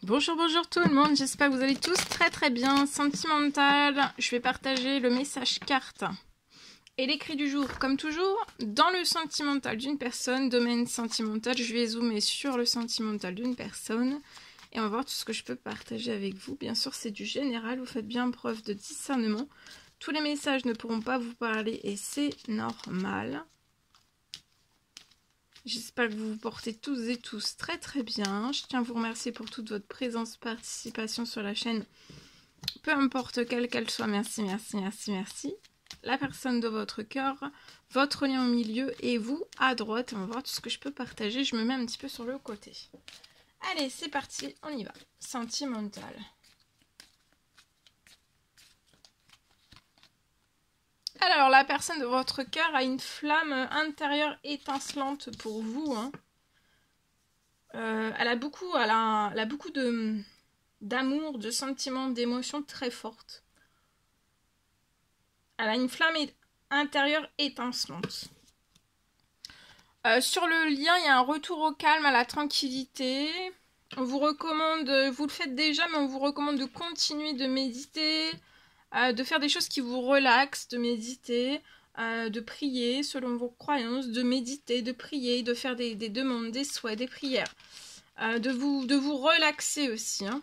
Bonjour, bonjour tout le monde, j'espère que vous allez tous très bien. Sentimental, je vais partager le message carte et l'écrit du jour. Comme toujours, dans le sentimental d'une personne, domaine sentimental, je vais zoomer sur le sentimental d'une personne et on va voir tout ce que je peux partager avec vous. Bien sûr, c'est du général, vous faites bien preuve de discernement. Tous les messages ne pourront pas vous parler et c'est normal. J'espère que vous vous portez tous et tous très bien. Je tiens à vous remercier pour toute votre présence, participation sur la chaîne. Peu importe quelle qu'elle soit, merci. La personne de votre cœur, votre lien au milieu et vous à droite. On va voir tout ce que je peux partager. Je me mets un petit peu sur le côté. Allez, c'est parti, on y va. Sentimental. Alors, la personne de votre cœur a une flamme intérieure étincelante pour vous. Hein. Elle a beaucoup d'amour, de sentiments, d'émotions très fortes. Elle a une flamme intérieure étincelante. Sur le lien, il y a un retour au calme, à la tranquillité. On vous recommande, vous le faites déjà, mais on vous recommande de continuer de méditer, de faire des choses qui vous relaxent, de méditer, de prier selon vos croyances, de méditer, de prier, de faire des demandes, des souhaits, des prières, de vous relaxer aussi. Hein.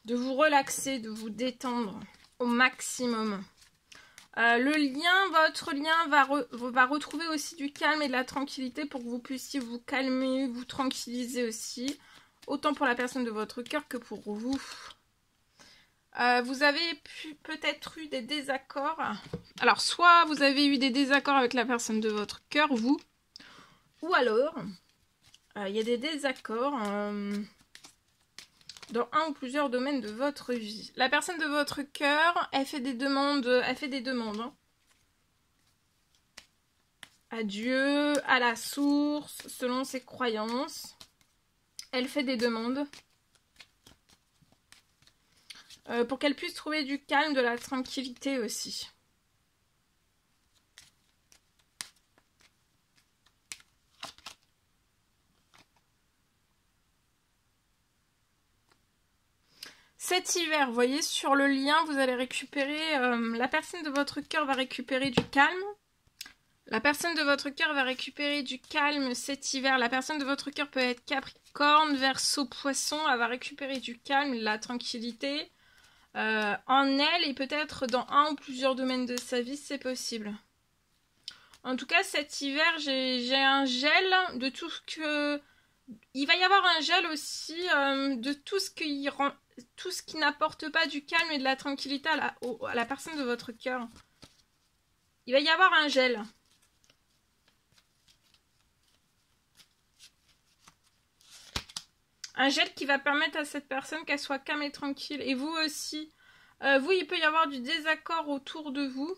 De vous relaxer, de vous détendre au maximum. Votre lien va retrouver aussi du calme et de la tranquillité pour que vous puissiez vous calmer, vous tranquilliser aussi. Autant pour la personne de votre cœur que pour vous. Vous avez peut-être eu des désaccords. Alors, soit vous avez eu des désaccords avec la personne de votre cœur, vous. Ou alors, il y a des désaccords dans un ou plusieurs domaines de votre vie. La personne de votre cœur, elle fait des demandes. Hein. À Dieu, à la source, selon ses croyances. Elle fait des demandes. Pour qu'elle puisse trouver du calme, de la tranquillité aussi. Cet hiver, vous voyez, sur le lien, vous allez récupérer... la personne de votre cœur va récupérer du calme. La personne de votre cœur va récupérer du calme cet hiver. La personne de votre cœur peut être Capricorne, Verseau, Poisson. Elle va récupérer du calme, de la tranquillité en elle et peut-être dans un ou plusieurs domaines de sa vie, c'est possible. En tout cas, cet hiver, j'ai un gel de tout ce que... Il va y avoir un gel aussi de tout ce qui n'apporte pas du calme et de la tranquillité à la personne de votre cœur. Il va y avoir un gel. Un gel qui va permettre à cette personne qu'elle soit calme et tranquille. Et vous aussi. Vous, il peut y avoir du désaccord autour de vous.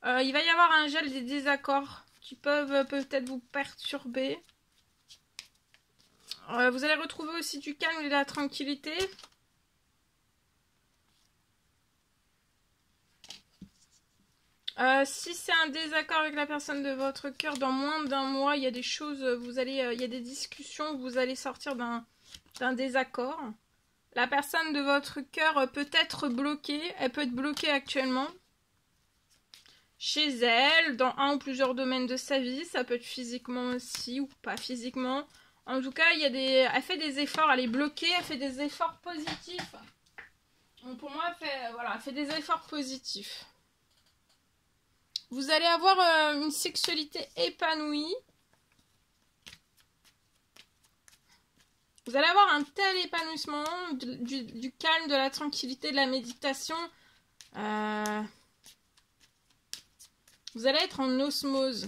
Il va y avoir un gel des désaccords qui peuvent peut-être vous perturber. Vous allez retrouver aussi du calme et de la tranquillité. Si c'est un désaccord avec la personne de votre cœur, dans moins d'un mois, il y a des choses, il y a des discussions, vous allez sortir d'un désaccord. La personne de votre cœur peut être bloquée, elle peut être bloquée actuellement. Chez elle, dans un ou plusieurs domaines de sa vie, ça peut être physiquement aussi ou pas physiquement. En tout cas, elle fait des efforts, elle est bloquée, elle fait des efforts positifs. Donc pour moi, elle fait des efforts positifs. Vous allez avoir une sexualité épanouie. Vous allez avoir un tel épanouissement, du calme, de la tranquillité, de la méditation. Vous allez être en osmose.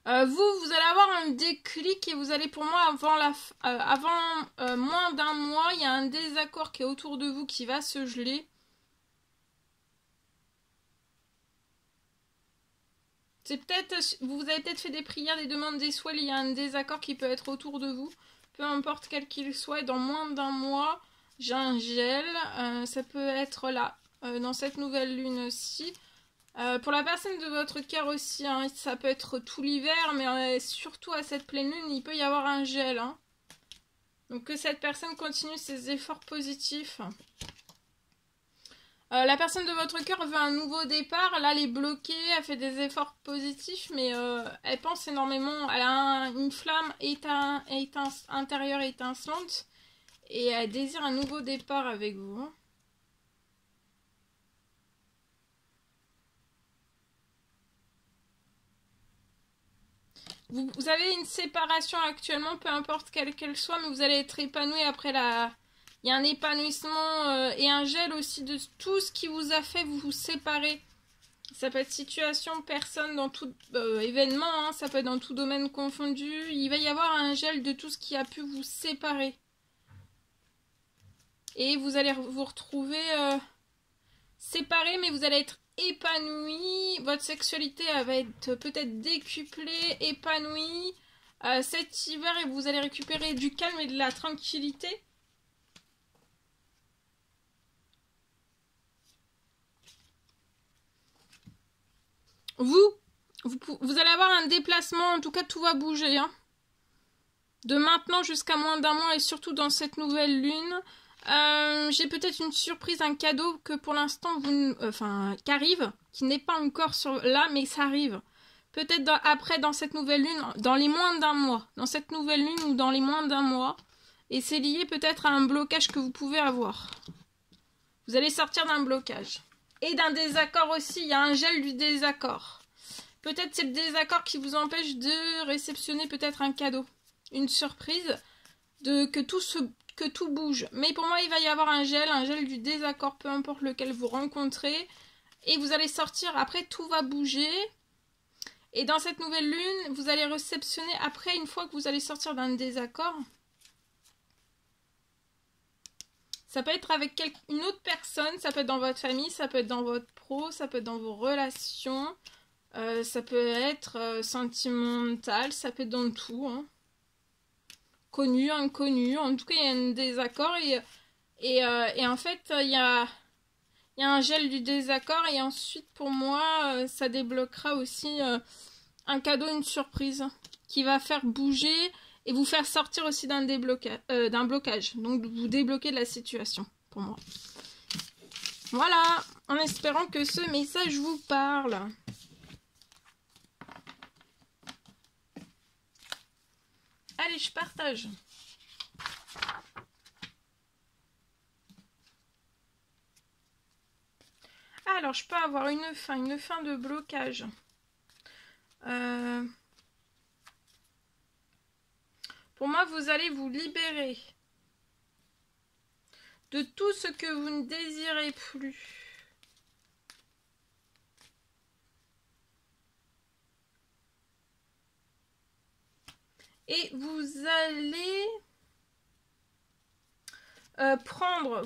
Vous allez avoir un déclic et vous allez, pour moi, avant moins d'un mois, il y a un désaccord qui est autour de vous qui va se geler. C'est peut-être, vous avez peut-être fait des prières, des demandes, des souhaits, il y a un désaccord qui peut être autour de vous. Peu importe quel qu'il soit, dans moins d'un mois, j'ai un gel. Ça peut être là, dans cette nouvelle lune aussi. Pour la personne de votre cœur aussi, hein, ça peut être tout l'hiver, mais surtout à cette pleine lune, il peut y avoir un gel. Hein. Donc que cette personne continue ses efforts positifs. La personne de votre cœur veut un nouveau départ. Là, elle est bloquée, elle fait des efforts positifs, mais elle pense énormément. Elle a une flamme intérieure étincelante et elle désire un nouveau départ avec vous. Hein. Vous avez une séparation actuellement, peu importe quelle qu'elle soit, mais vous allez être épanoui après la... Il y a un épanouissement et un gel aussi de tout ce qui vous a fait vous séparer. Ça peut être situation, personne, dans tout événement, hein, ça peut être dans tout domaine confondu. Il va y avoir un gel de tout ce qui a pu vous séparer. Et vous allez vous retrouver séparés, mais vous allez être épanoui. Votre sexualité elle va être peut-être décuplée, épanouie. Cet hiver, et vous allez récupérer du calme et de la tranquillité. Vous allez avoir un déplacement, en tout cas tout va bouger. Hein. De maintenant jusqu'à moins d'un mois et surtout dans cette nouvelle lune. J'ai peut-être une surprise, un cadeau que pour l'instant qui arrive, qui n'est pas encore là, mais ça arrive. Peut-être après dans cette nouvelle lune, dans les moins d'un mois. Dans cette nouvelle lune ou dans les moins d'un mois. Et c'est lié peut-être à un blocage que vous pouvez avoir. Vous allez sortir d'un blocage. Et d'un désaccord aussi, il y a un gel du désaccord. Peut-être c'est le désaccord qui vous empêche de réceptionner peut-être un cadeau. Une surprise, que tout bouge. Mais pour moi, il va y avoir un gel du désaccord, peu importe lequel vous rencontrez. Et vous allez sortir, après tout va bouger. Et dans cette nouvelle lune, vous allez réceptionner, après, une fois que vous allez sortir d'un désaccord, ça peut être avec une autre personne, ça peut être dans votre famille, ça peut être dans votre pro, ça peut être dans vos relations, ça peut être sentimental, ça peut être dans tout. Hein. Connu, inconnu, en tout cas il y a un désaccord et en fait il y a un gel du désaccord et ensuite pour moi ça débloquera aussi un cadeau, une surprise qui va faire bouger et vous faire sortir aussi d'un blocage, donc vous débloquer de la situation pour moi. Voilà, en espérant que ce message vous parle. Allez, je partage. Alors, je peux avoir une fin de blocage. Pour moi, vous allez vous libérer de tout ce que vous ne désirez plus. Et vous allez prendre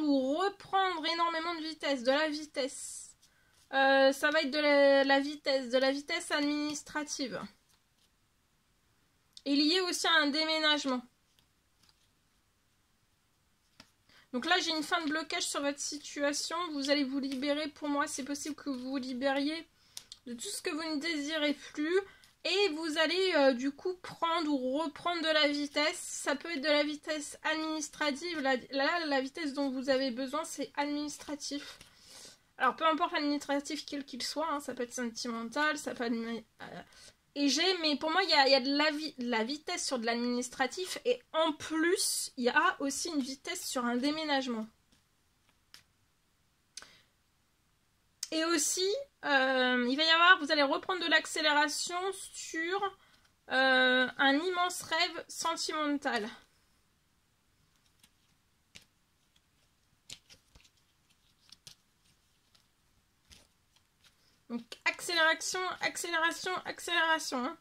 ou reprendre énormément de vitesse, de la vitesse. Ça va être de la vitesse administrative. Et lié aussi à un déménagement. Donc là, j'ai une fin de blocage sur votre situation. Vous allez vous libérer. Pour moi, c'est possible que vous vous libériez de tout ce que vous ne désirez plus. Et vous allez du coup prendre ou reprendre de la vitesse. Ça peut être de la vitesse administrative. Là, la vitesse dont vous avez besoin, c'est administratif. Alors, peu importe l'administratif quel qu'il soit, hein, ça peut être sentimental, ça peut être... mais pour moi, il y a de la vitesse sur de l'administratif. Et en plus, il y a aussi une vitesse sur un déménagement. Et aussi, il va y avoir, vous allez reprendre de l'accélération sur un immense rêve sentimental. Donc, accélération, accélération, accélération. Hein.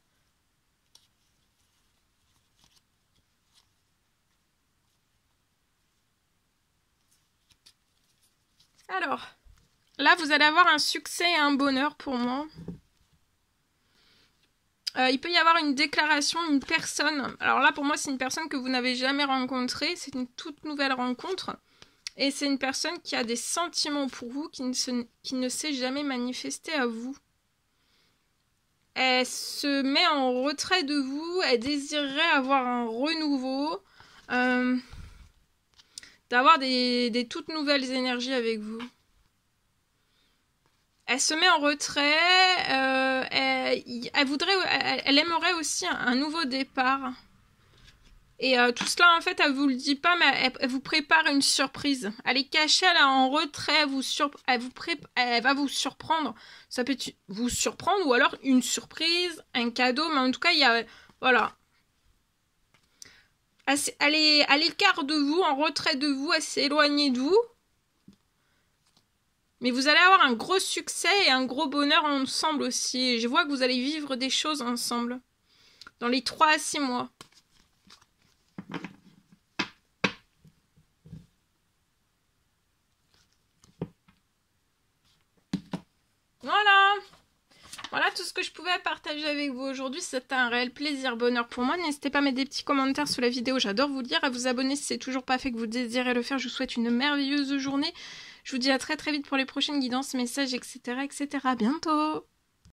Alors, Là, vous allez avoir un succès et un bonheur pour moi. Il peut y avoir une déclaration d'une personne. Alors là, pour moi, c'est une personne que vous n'avez jamais rencontrée. C'est une toute nouvelle rencontre. Et c'est une personne qui a des sentiments pour vous, qui ne s'est jamais manifestée à vous. Elle se met en retrait de vous. Elle désirerait avoir un renouveau. D'avoir des toutes nouvelles énergies avec vous. Elle se met en retrait, elle aimerait aussi un nouveau départ. Et tout cela, en fait, elle vous le dit pas, mais elle vous prépare une surprise. Elle est cachée, elle est en retrait, elle va vous surprendre. Ça peut vous surprendre, ou alors une surprise, un cadeau, mais en tout cas, il y a... Voilà. Elle est à l'écart de vous, en retrait de vous, elle s'est éloignée de vous. Mais vous allez avoir un gros succès et un gros bonheur ensemble aussi. Je vois que vous allez vivre des choses ensemble. Dans les 3 à 6 mois. Voilà. Voilà tout ce que je pouvais partager avec vous aujourd'hui. C'était un réel plaisir, bonheur pour moi. N'hésitez pas à mettre des petits commentaires sous la vidéo. J'adore vous lire. À vous abonner si c'est toujours pas fait, que vous désirez le faire. Je vous souhaite une merveilleuse journée. Je vous dis à très très vite pour les prochaines guidances, messages, etc. etc. À bientôt.